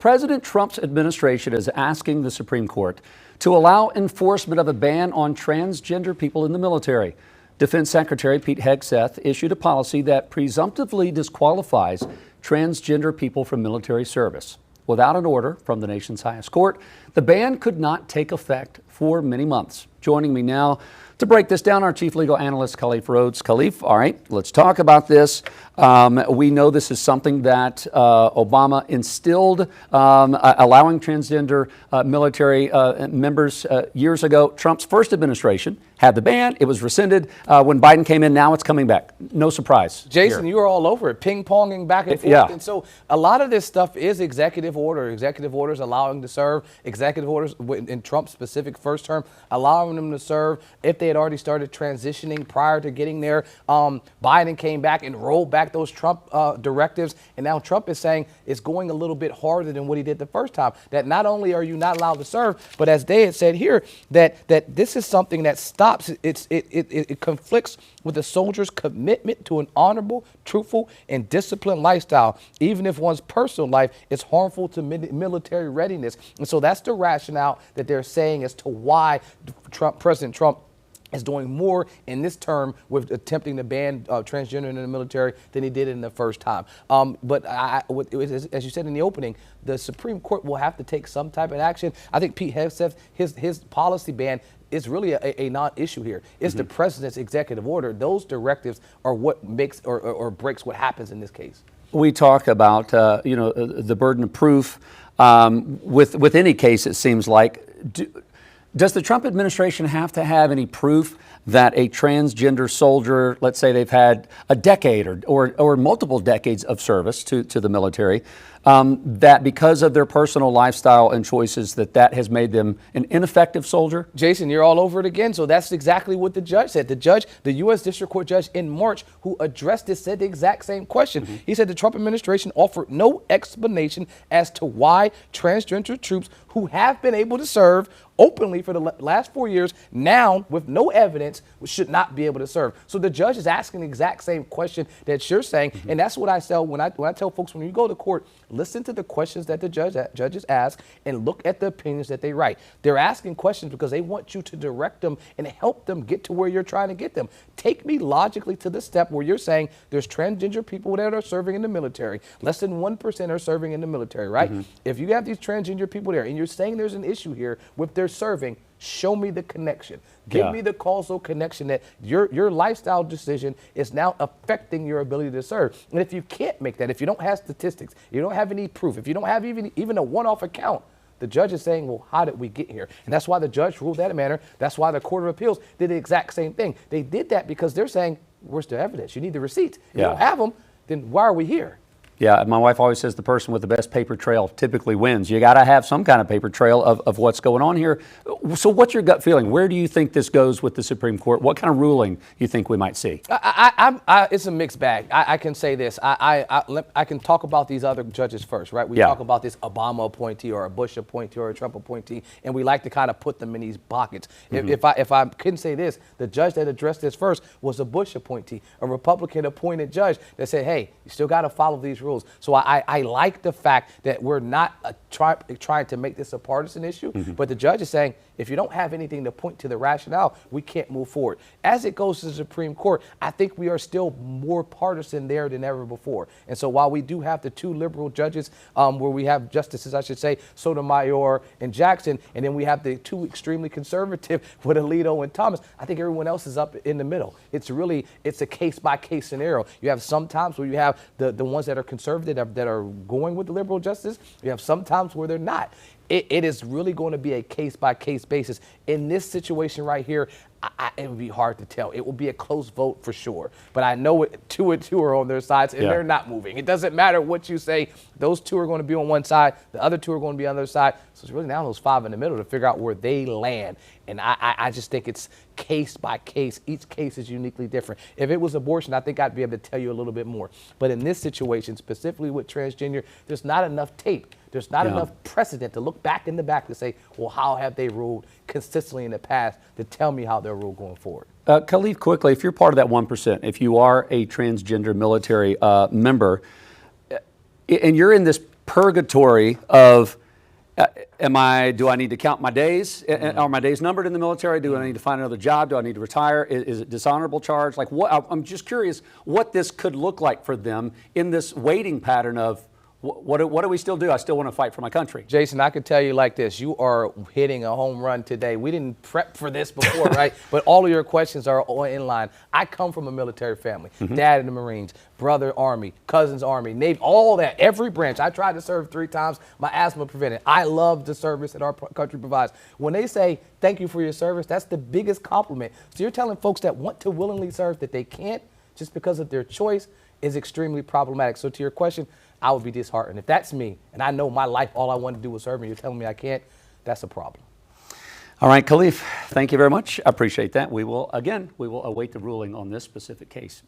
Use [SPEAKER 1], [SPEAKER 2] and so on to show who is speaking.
[SPEAKER 1] President Trump's administration is asking the Supreme Court to allow enforcement of a ban on transgender people in the military. Defense Secretary Pete Hegseth issued a policy that presumptively disqualifies transgender people from military service. Without an order from the nation's highest court, the ban could not take effect for many months. Joining me now to break this down, our Chief Legal Analyst Khalif Rhodes. Khalif, all right, let's talk about this. We know this is something that Obama instilled, allowing transgender military members years ago. Trump's first administration had the ban. It was rescinded. When Biden came in, now it's coming back. No surprise.
[SPEAKER 2] Jason, you were all over it, ping-ponging back and forth.
[SPEAKER 1] Yeah.
[SPEAKER 2] And so a lot of this stuff is executive orders allowing to serve, executive orders in Trump's specific first term, allowing them to serve if they had already started transitioning prior to getting there. Biden came back and rolled back those Trump directives, and now Trump is saying it's going a little bit harder than what he did the first time. That not only are you not allowed to serve, but as they had said here, that this is something that stops. It conflicts with a soldier's commitment to an honorable, truthful, and disciplined lifestyle, even if one's personal life is harmful to military readiness. And so that's the rationale that they're saying as to why President Trump is doing more in this term with attempting to ban transgender in the military than he did in the first time. But as you said in the opening, the Supreme Court will have to take some type of action. I think Pete Hegseth, his policy ban is really a non-issue here. It's the president's executive order. Those directives are what makes or breaks what happens in this case.
[SPEAKER 1] We talk about the burden of proof with any case. It seems like. Does the Trump administration have to have any proof that a transgender soldier, let's say they've had a decade or multiple decades of service to the military, that because of their personal lifestyle and choices that has made them an ineffective soldier?
[SPEAKER 2] Jason, you're all over it again. So that's exactly what the judge said. The U.S. District Court judge in March who addressed this said the exact same question. He said the Trump administration offered no explanation as to why transgender troops who have been able to serve openly for the last 4 years, now with no evidence, should not be able to serve. So the judge is asking the exact same question that you're saying, and that's what I tell when I tell folks, when you go to court, listen to the questions that the judges ask and look at the opinions that they write. They're asking questions because they want you to direct them and help them get to where you're trying to get them. Take me logically to the step where you're saying there's transgender people that are serving in the military. Less than 1% are serving in the military, right? If you have these transgender people there and you're saying there's an issue here with their serving, show me the connection. Give me the causal connection that your lifestyle decision is now affecting your ability to serve. And if you can't make that, if you don't have statistics, you don't have any proof, if you don't have even a one-off account, the judge is saying, well, how did we get here? And that's why the judge ruled that manner. That's why the Court of Appeals did the exact same thing. They did that because they're saying, where's the evidence? You need the receipts. If you don't have them, then why are we here?
[SPEAKER 1] Yeah, my wife always says the person with the best paper trail typically wins. You got to have some kind of paper trail of what's going on here. So what's your gut feeling? Where do you think this goes with the Supreme Court? What kind of ruling do you think we might see?
[SPEAKER 2] It's a mixed bag. I can say this. I can talk about these other judges first, right? We talk about this Obama appointee or a Bush appointee or a Trump appointee, and we like to kind of put them in these buckets. If I couldn't say this, the judge that addressed this first was a Bush appointee, a Republican appointed judge that said, hey, you still got to follow these rules. So I like the fact that we're not trying to make this a partisan issue, but the judge is saying, if you don't have anything to point to the rationale, we can't move forward. As it goes to the Supreme Court, I think we are still more partisan there than ever before. And so while we do have the two liberal judges, where we have justices, I should say, Sotomayor and Jackson, and then we have the two extremely conservative with Alito and Thomas, I think everyone else is up in the middle. It's a case-by-case scenario. You have some times where you have the ones that are conservative that are going with the liberal justice. You have some times where they're not. It is really going to be a case-by-case basis. In this situation right here, it would be hard to tell. It will be a close vote for sure. But I know two and two are on their sides, and they're not moving. It doesn't matter what you say. Those two are going to be on one side. The other two are going to be on the other side. So it's really now those five in the middle to figure out where they land. And I just think it's case by case. Each case is uniquely different. If it was abortion, I think I'd be able to tell you a little bit more. But in this situation, specifically with transgender, there's not enough tape. There's not enough precedent to look back in the back to say, well, how have they ruled consistently in the past to tell me how they'll rule going forward?
[SPEAKER 1] Khalif, quickly, if you're part of that 1%, if you are a transgender military member, and you're in this purgatory of do I need to count my days? Are my days numbered in the military? Do I need to find another job? Do I need to retire? Is it dishonorable charge? Like what? I'm just curious what this could look like for them in this waiting pattern of what do we still do? I still want to fight for my country.
[SPEAKER 2] Jason, I could tell you like this. You are hitting a home run today. We didn't prep for this before, right? But all of your questions are in line. I come from a military family. Dad in the Marines, brother Army, cousins Army, Navy, all that, every branch. I tried to serve 3 times. My asthma prevented. I love the service that our country provides. When they say, thank you for your service, that's the biggest compliment. So you're telling folks that want to willingly serve that they can't just because of their choice is extremely problematic. So to your question, I would be disheartened. If that's me, and I know my life, all I want to do was serve, and you're telling me I can't, that's a problem.
[SPEAKER 1] All right, Khalif, thank you very much. I appreciate that. We will await the ruling on this specific case.